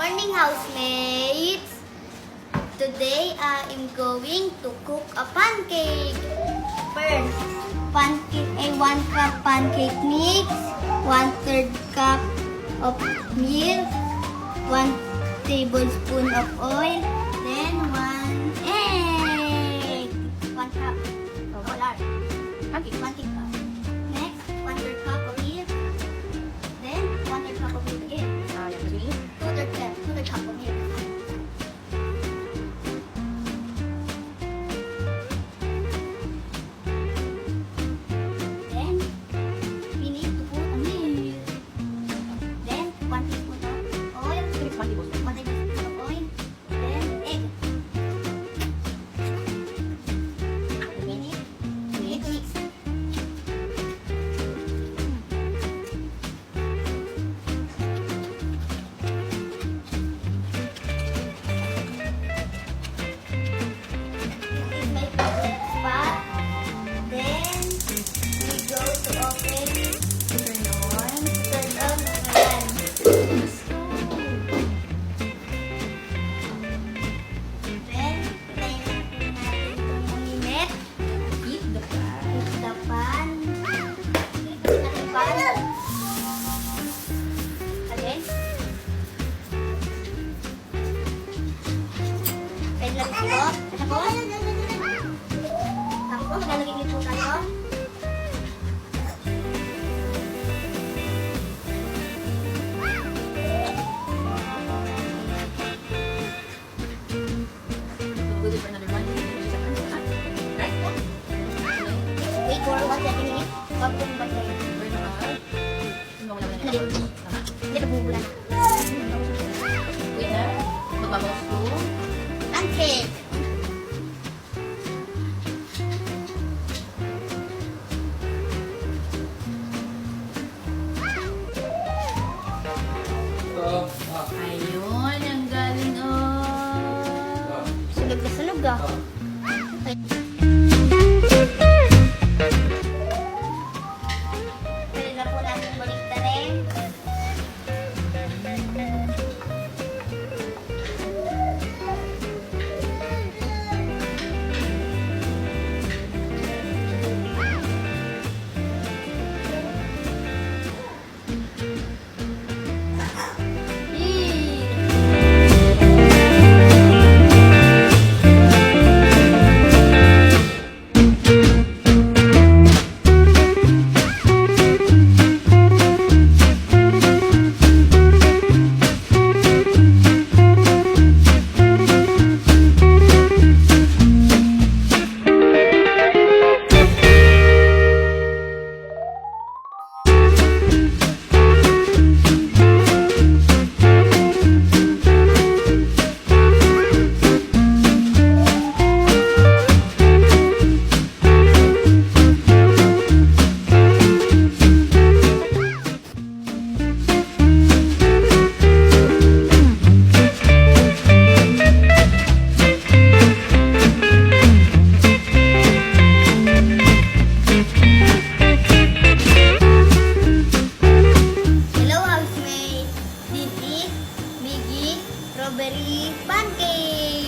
morning, housemates! Today, I am going to cook a pancake. First, 1 cup pancake mix, 1/3 cup of milk, 1 tablespoon of oil, then 1 egg. 1 cup. Wala. Pancake. Cup. Next, 1/3 cup of milk, then 1/3 cup of milk again. 2/3 cup of milk. Then, we need to put a milk. Then, 1 teaspoon of oil. 1 tablespoon of oil. Then, egg. We need to mix. This is my favorite spot. Then, we go to open, turn on the fan. Then, tayo natin itong uminit. Heat the pan. Heat natin pan. Again. Pwede lang ito. Tapos, lalagay niyo po tayo. Wait for 1 second. Wag po yung bantay. Hindi, nabubula na. Wait na. Magbabawas ko. Pancake! Ayun, ang galing oh. Sunog na sunog ah. Pwede na po natin baliktarin. Hello, housemates! This is Miggy Strawberry Pancake!